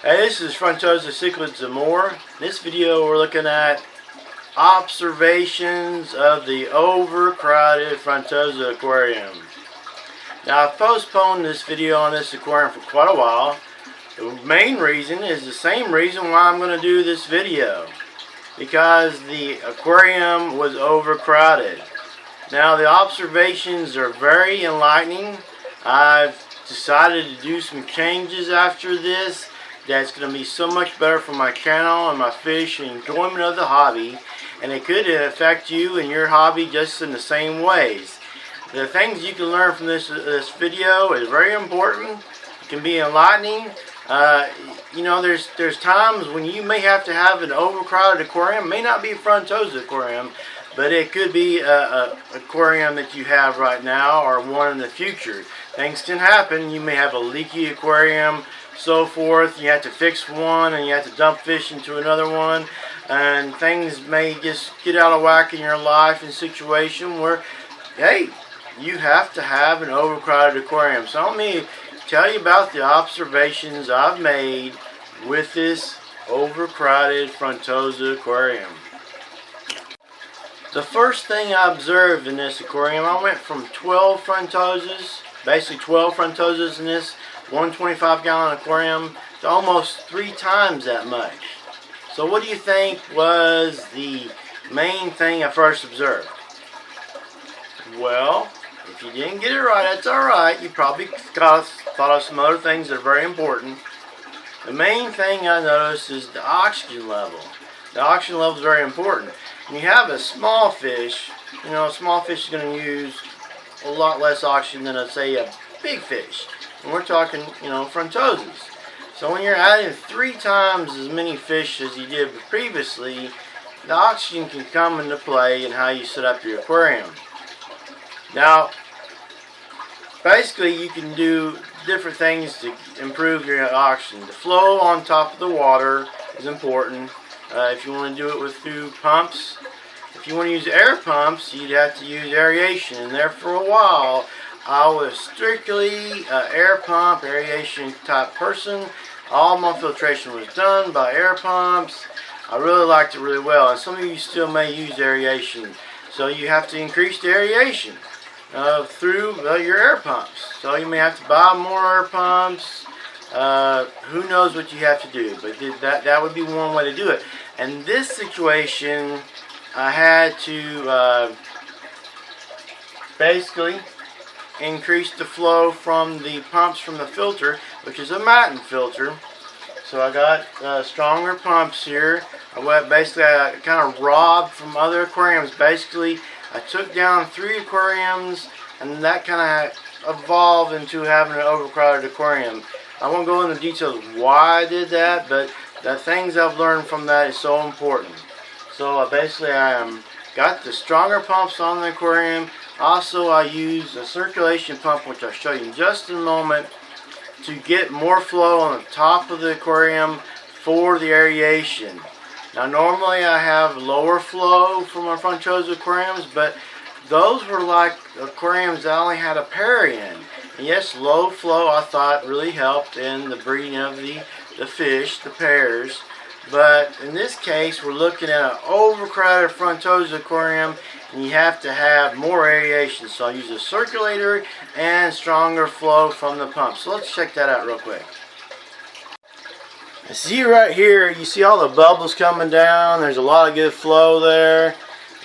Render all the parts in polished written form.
Hey, this is Frontosas Cichlids and more. In this video we're looking at observations of the overcrowded Frontosa Aquarium. Now, I've postponed this video on this aquarium for quite a while. The main reason is the same reason why I'm going to do this video, because the aquarium was overcrowded. Now, the observations are very enlightening. I've decided to do some changes after this that's going to be so much better for my channel and my fish and enjoyment of the hobby, and it could affect you and your hobby just in the same ways. The things you can learn from this video is very important. It can be enlightening. You know, there's times when you may have to have an overcrowded aquarium. It may not be a Frontosa aquarium, but it could be a aquarium that you have right now or one in the future. Things can happen. You may have a leaky aquarium, so forth. You have to fix one and you have to dump fish into another one, and things may just get out of whack in your life and situation where, hey, you have to have an overcrowded aquarium. So let me tell you about the observations I've made with this overcrowded Frontosa aquarium. The first thing I observed in this aquarium, I went from 12 Frontosas, basically 12 Frontosas in this 125-gallon aquarium, to almost 3 times that much. So what do you think was the main thing I first observed? Well, if you didn't get it right, that's alright. You probably thought of some other things that are very important. The main thing I noticed is the oxygen level. The oxygen level is very important. When you have a small fish, you know, a small fish is going to use a lot less oxygen than, say, a big fish. And we're talking, you know, Frontosas. So when you're adding 3 times as many fish as you did previously, the oxygen can come into play in how you set up your aquarium. Now, basically you can do different things to improve your oxygen. The flow on top of the water is important. If you want to do it with through pumps, if you want to use air pumps, you'd have to use aeration. And there for a while, I was strictly air pump, aeration type person. All my filtration was done by air pumps. I really liked it really well. And some of you still may use aeration. So you have to increase the aeration through your air pumps. So you may have to buy more air pumps. Who knows what you have to do. But that would be one way to do it. And this situation, I had to basically increase the flow from the pumps from the filter, which is a Matin filter. So I got stronger pumps here. I kind of robbed from other aquariums. Basically, I took down 3 aquariums, and that kind of evolved into having an overcrowded aquarium. I won't go into details why I did that, but the things I've learned from that is so important. So basically, I got the stronger pumps on the aquarium. Also, I use a circulation pump, which I'll show you in just a moment, to get more flow on the top of the aquarium for the aeration. Now, normally I have lower flow for my Frontosa aquariums, but those were like aquariums that only had a pair in. And yes, low flow I thought really helped in the breeding of the fish, the pairs. But in this case, we're looking at an overcrowded Frontosa aquarium, and you have to have more aeration. So I'll use a circulator and stronger flow from the pump. So let's check that out real quick. See right here, you see all the bubbles coming down. There's a lot of good flow there.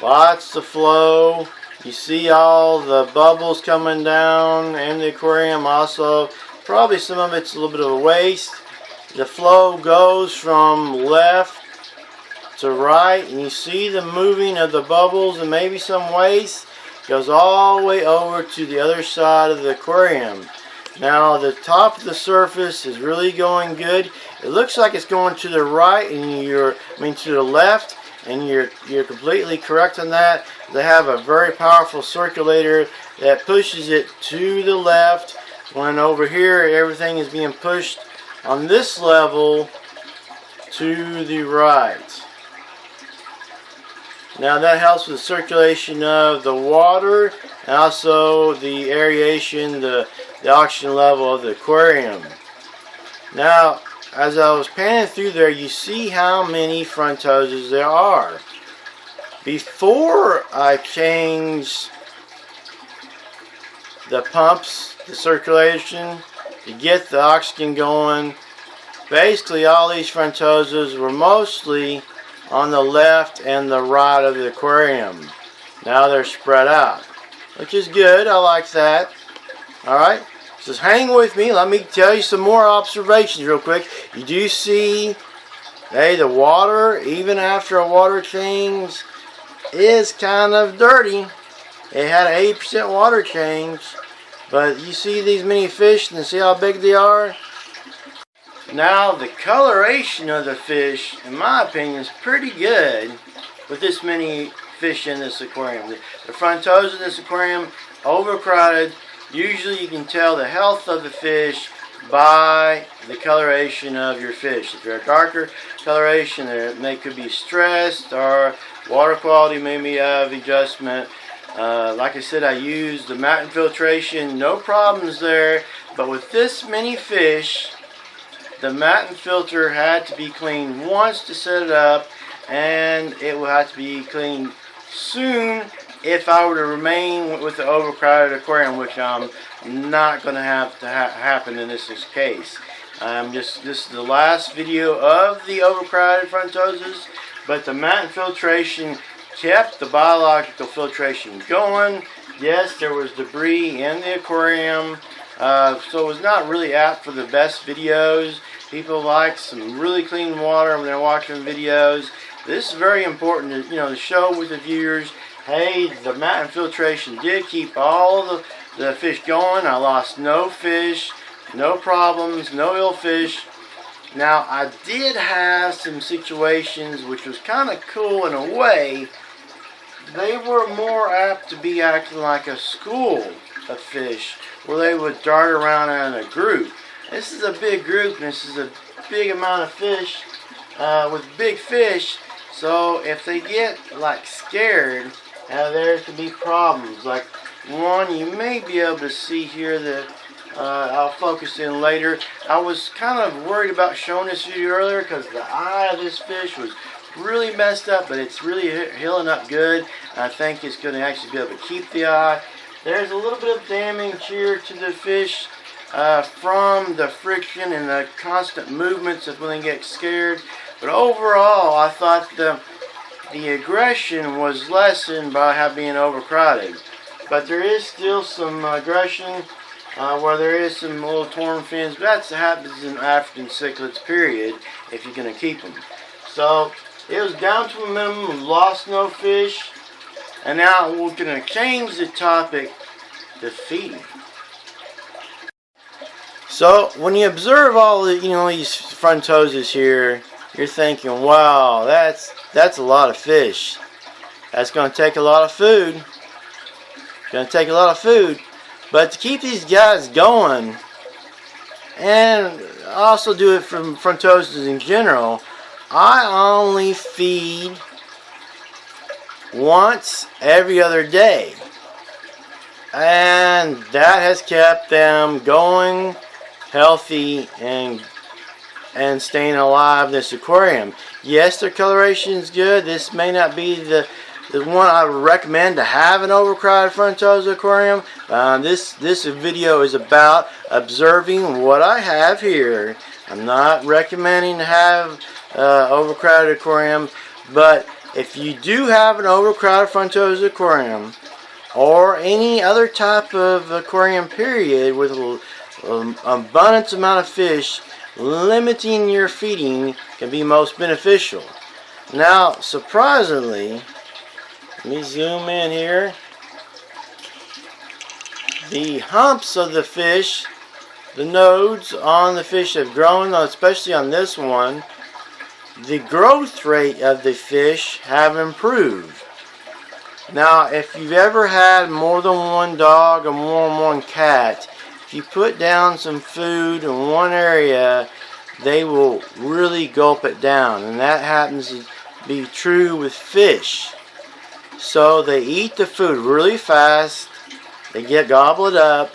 Lots of flow. You see all the bubbles coming down in the aquarium. Also, probably some of it's a little bit of a waste. The flow goes from left to right, and you see the moving of the bubbles and maybe some waste. Goes all the way over to the other side of the aquarium. Now, the top of the surface is really going good. It looks like it's going to the right, and to the left, and you're completely correct on that. They have a very powerful circulator that pushes it to the left, when over here everything is being pushed on this level to the right. Now that helps with the circulation of the water and also the aeration, the oxygen level of the aquarium. Now, as I was panning through there, you see how many Frontosas there are. Before I changed the pumps, the circulation, to get the oxygen going, basically all these Frontosas were mostly on the left and the right of the aquarium. Now they're spread out, which is good. I like that. Alright, just hang with me. Let me tell you some more observations real quick. You do see, hey, the water, even after a water change, is kind of dirty. It had an 80% water change, but you see these many fish and see how big they are. Now the coloration of the fish, in my opinion, is pretty good with this many fish in this aquarium. The Frontosas in this aquarium, overcrowded. Usually you can tell the health of the fish by the coloration of your fish. If they're a darker coloration, they could be stressed, or water quality may be of adjustment. Like I said, I used the matte filtration, no problems there. But with this many fish, the matte filter had to be cleaned once to set it up, and it will have to be cleaned soon if I were to remain with the overcrowded aquarium, which I'm not going to have to happen in this case. This is the last video of the overcrowded Frontosas, but the matte filtration kept the biological filtration going. Yes, there was debris in the aquarium, so it was not really apt for the best videos. People like some really clean water when they're watching videos. This is very important to show with the viewers, hey, the matte filtration did keep all the fish going. I lost no fish, no problems, no ill fish. Now, I did have some situations which was kind of cool in a way. They were more apt to be acting like a school of fish, where they would dart around in a group. This is a big group, and this is a big amount of fish with big fish. So if they get like scared, there can be problems. Like one you may be able to see here that I'll focus in later. I was kind of worried about showing this video earlier because the eye of this fish was really messed up, but it's really healing up good. I think it's going to actually be able to keep the eye. There's a little bit of damage here to the fish from the friction and the constant movements of when they get scared. But overall, I thought the aggression was lessened by being overcrowded. But there is still some aggression where there is some little torn fins. But that happens in African cichlids, period, if you're going to keep them. So it was down to a minimum. We lost no fish. And now we're going to change the topic to feeding. So when you observe all the these Frontosas here, you're thinking, wow, that's a lot of fish. That's going to take a lot of food. Going to take a lot of food. But to keep these guys going, and also do it from Frontosas in general, I only feed once every other day. And that has kept them going, healthy, and staying alive in this aquarium. Yes, their coloration is good. This may not be the one I would recommend to have an overcrowded Frontosa aquarium. This video is about observing what I have here. I'm not recommending to have overcrowded aquarium, but if you do have an overcrowded Frontosa aquarium or any other type of aquarium period with an abundance amount of fish, limiting your feeding can be most beneficial. Now, surprisingly, let me zoom in here. The humps of the fish, the nodes on the fish have grown, especially on this one. The growth rate of the fish have improved. Now, if you've ever had more than one dog or more than one cat, if you put down some food in one area, they will really gulp it down, and that happens to be true with fish. So they eat the food really fast, they get gobbled up,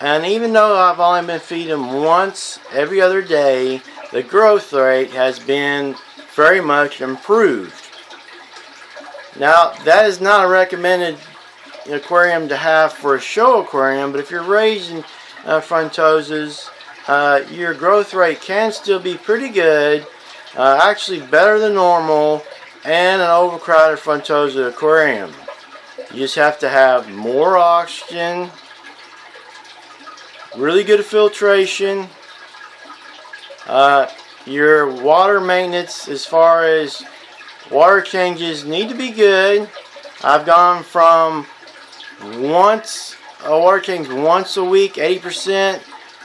and even though I've only been feeding them once every other day, the growth rate has been very much improved. Now, that is not a recommended aquarium to have for a show aquarium, but if you're raising Frontosas, your growth rate can still be pretty good, actually better than normal, and an overcrowded Frontosa aquarium. You just have to have more oxygen, really good filtration. Your water maintenance, as far as water changes, need to be good. I've gone from water change once a week, 80%,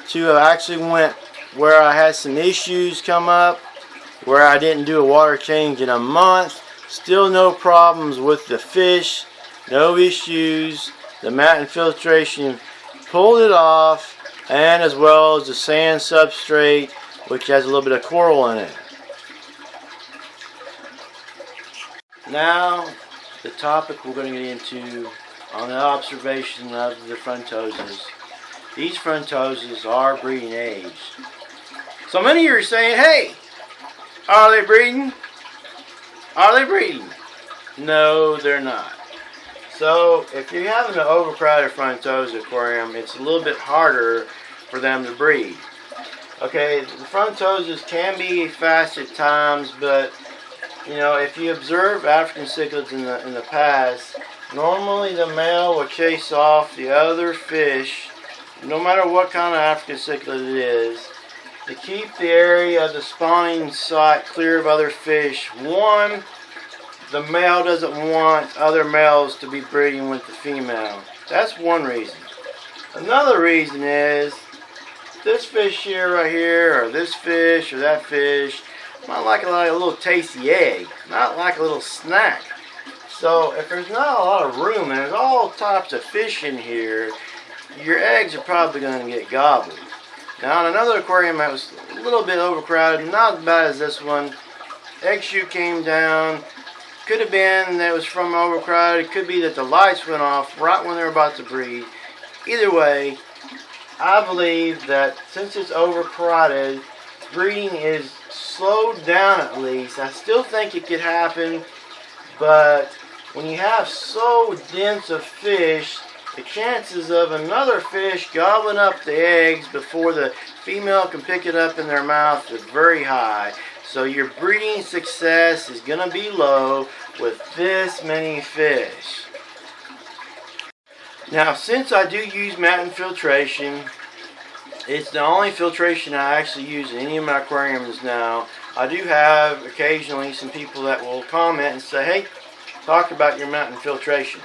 to I actually went where I had some issues come up, where I didn't do a water change in a month. Still no problems with the fish, no issues. The mat and filtration pulled it off, and as well as the sand substrate, which has a little bit of coral in it. Now, the topic we're going to get into on the observation of the Frontosas. These Frontosas are breeding age. So many of you are saying, hey, are they breeding? Are they breeding? No, they're not. So, if you're having an overcrowded Frontosa aquarium, it's a little bit harder for them to breed. Okay, the Frontosas can be fast at times, but you know, if you observe African cichlids in the past, normally the male will chase off the other fish, no matter what kind of African cichlid it is, to keep the area of the spawning site clear of other fish. One, the male doesn't want other males to be breeding with the female. That's one reason. Another reason is this fish here, right here, or this fish, or that fish, might like a little tasty egg, not like a little snack. So if there's not a lot of room, and there's all types of fish in here, your eggs are probably going to get gobbled. Now, in another aquarium that was a little bit overcrowded, not as bad as this one, egg chute came down. Could have been that it was from overcrowded. It could be that the lights went off right when they were about to breed. Either way, I believe that since it's overcrowded, breeding is slowed down at least. I still think it could happen, but when you have so dense of fish, the chances of another fish gobbling up the eggs before the female can pick it up in their mouth is very high. So your breeding success is going to be low with this many fish. Now, since I do use mat and filtration, it's the only filtration I actually use in any of my aquariums now. I do have occasionally some people that will comment and say, hey, talk about your mat and filtration.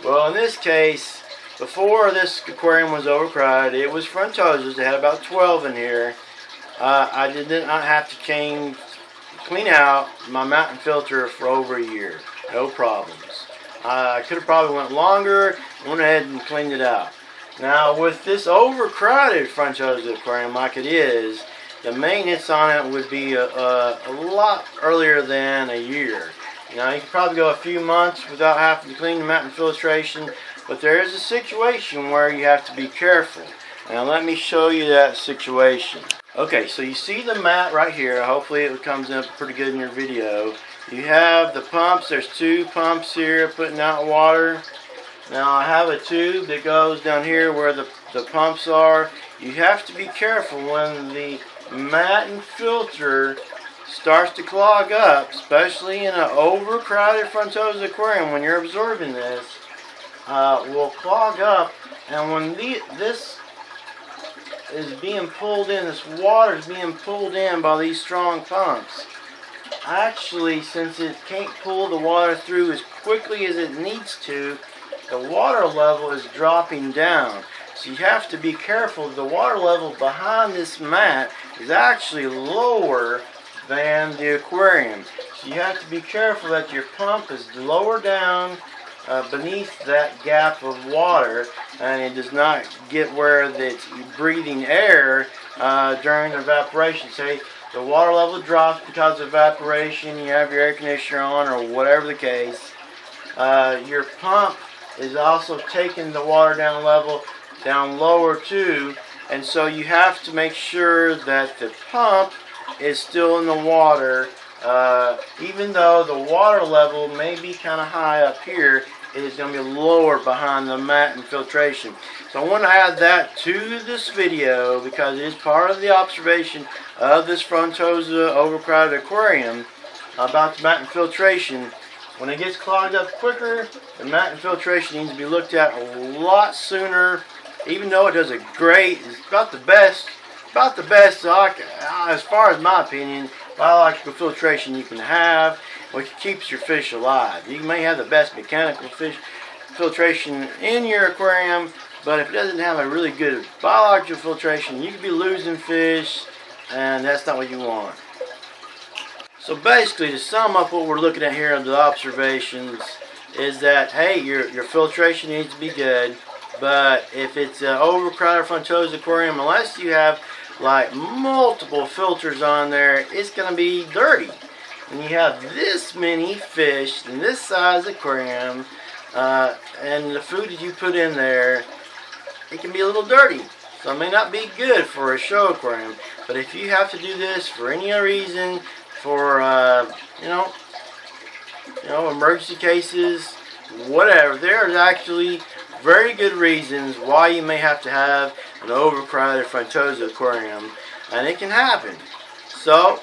Well, in this case, before this aquarium was overcrowded, it was Frontosas. They had about 12 in here. I did not have to clean out my mat and filter for over a year. No problems. I could have probably went longer, went ahead and cleaned it out. Now, with this overcrowded Frontosa aquarium like it is, the maintenance on it would be a lot earlier than a year. Now, you could probably go a few months without having to clean the mat and filtration, but there is a situation where you have to be careful. Now, let me show you that situation. Okay, so you see the mat right here. Hopefully it comes up pretty good in your video. You have the pumps. There's two pumps here putting out water. Now, I have a tube that goes down here where the pumps are. You have to be careful when the mat and filter starts to clog up, especially in an overcrowded Frontosa aquarium. When you're absorbing this, will clog up, and when this is being pulled in, this water is being pulled in by these strong pumps. Actually, since it can't pull the water through as quickly as it needs to, the water level is dropping down. So you have to be careful. The water level behind this mat is actually lower than the aquarium. So you have to be careful that your pump is lower down beneath that gap of water, and it does not get where it's breathing air during evaporation. Say the water level drops because of evaporation, you have your air conditioner on or whatever the case. Your pump is also taking the water down lower too, and so you have to make sure that the pump is still in the water. Even though the water level may be kind of high up here, it is going to be lower behind the mat and filtration. So I want to add that to this video because it is part of the observation of this Frontosa Overcrowded Aquarium about the mat and filtration. When it gets clogged up quicker, the mat and filtration needs to be looked at a lot sooner. Even though it does a great, it's about the best as far as my opinion, biological filtration you can have, which keeps your fish alive. You may have the best mechanical fish filtration in your aquarium, but if it doesn't have a really good biological filtration, you could be losing fish, and that's not what you want. So basically, to sum up what we're looking at here under the observations is that, hey, your filtration needs to be good, but if it's an overcrowded Frontosa aquarium, unless you have like multiple filters on there, it's going to be dirty. And you have this many fish in this size aquarium, and the food that you put in there, it can be a little dirty. So it may not be good for a show aquarium. But if you have to do this for any other reason, for emergency cases, whatever, there's actually very good reasons why you may have to have an overcrowded Frontosa aquarium, and it can happen. So,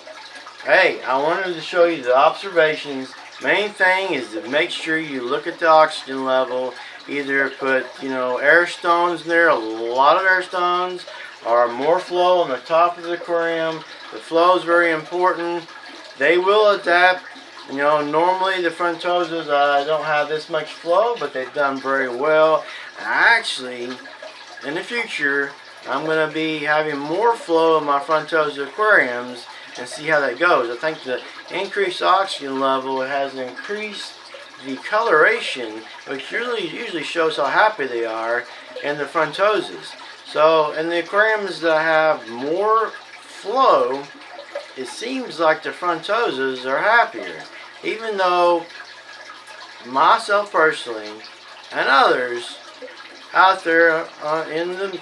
hey, I wanted to show you the observations. Main thing is to make sure you look at the oxygen level. Either put, air stones in there, a lot of air stones, or more flow on the top of the aquarium. The flow is very important. They will adapt. Normally the Frontosas don't have this much flow, but they've done very well. Actually, in the future, I'm going to be having more flow in my Frontosa aquariums and see how that goes. I think the increased oxygen level has increased the coloration, which usually shows how happy they are in the Frontosas. So in the aquariums that have more flow, it seems like the Frontosas are happier. Even though myself personally and others out there in the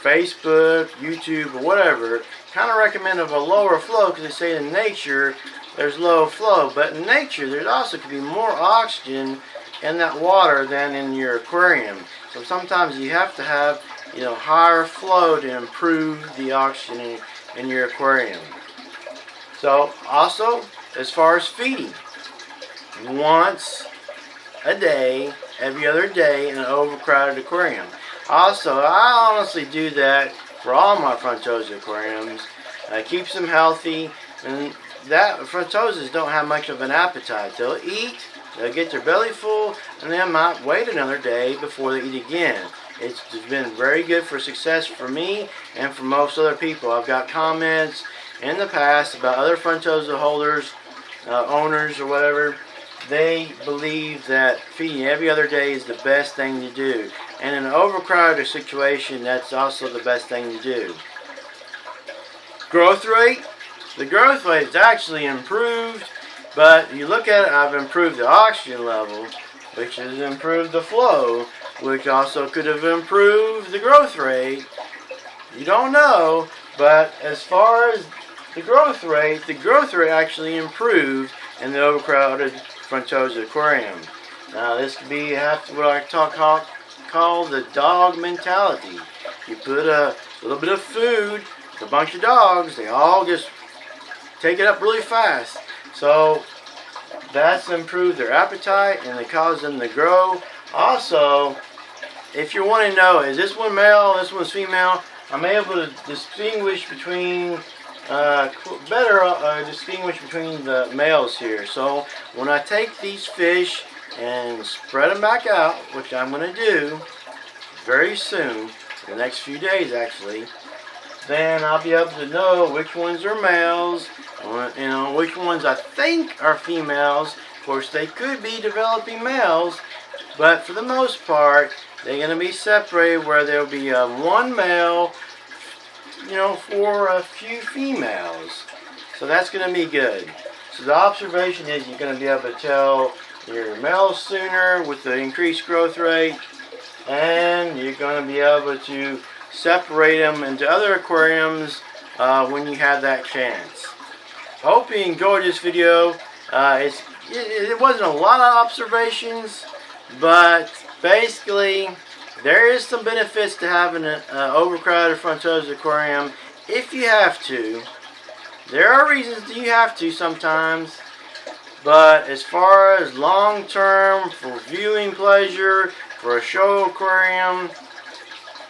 Facebook, YouTube, or whatever, kind of recommend of a lower flow because they say in nature there's low flow. But in nature there also could be more oxygen in that water than in your aquarium. So sometimes you have to have higher flow to improve the oxygen in your aquarium. So also, as far as feeding, once a day, every other day in an overcrowded aquarium. Also, I honestly do that for all my Frontosa aquariums. It keeps them healthy, and that Frontosas don't have much of an appetite. They'll eat, they'll get their belly full, and they might wait another day before they eat again. It's been very good for success for me and for most other people. I've got comments in the past about other Frontosa holders, owners or whatever. They believe that feeding every other day is the best thing to do. And in an overcrowded situation, that's also the best thing to do. Growth rate. The growth rate is actually improved, but you look at it, I've improved the oxygen level, which has improved the flow, which also could have improved the growth rate. You don't know, but as far as the growth rate actually improved in the overcrowded Frontosa aquarium. Now this could be what I call the dog mentality. You put a little bit of food, a bunch of dogs, they all just take it up really fast. So that's improved their appetite and it causes them to grow. Also, if you want to know, is this one male, this one's female, I'm able to distinguish between distinguish between the males here. So when I take these fish and spread them back out, which I'm going to do very soon, the next few days actually, then I'll be able to know which ones are males, which ones I think are females. Of course, they could be developing males, but for the most part, they're going to be separated where there'll be one male, for a few females. So that's going to be good. So the observation is you're going to be able to tell your males sooner with the increased growth rate, and you're going to be able to separate them into other aquariums when you have that chance. Hope you enjoyed this video. It wasn't a lot of observations, but basically there is some benefits to having an overcrowded Frontosa aquarium if you have to. There are reasons that you have to sometimes, but as far as long term for viewing pleasure for a show aquarium,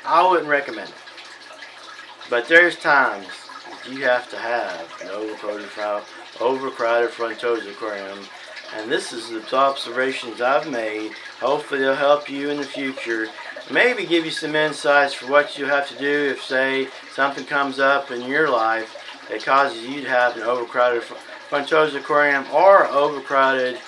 I wouldn't recommend it. But there's times that you have to have an overcrowded Frontosa aquarium, and this is the observations I've made. Hopefully they'll help you in the future. Maybe give you some insights for what you have to do if, say, something comes up in your life that causes you to have an overcrowded Frontosa aquarium or overcrowded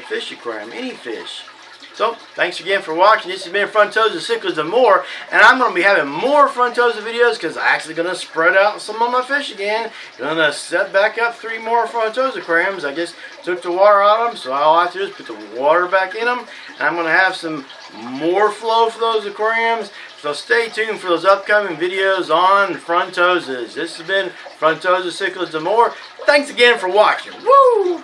fish aquarium, any fish. So, thanks again for watching. This has been Frontosas, Cichlids, and more. And I'm going to be having more Frontosa videos because I'm actually going to spread out some of my fish again. Going to set back up 3 more Frontosa aquariums. I just took the water out of them, so all I have to do is put the water back in them. And I'm going to have some more flow for those aquariums. So stay tuned for those upcoming videos on Frontosas. This has been Frontosas, Cichlids, and more. Thanks again for watching. Woo!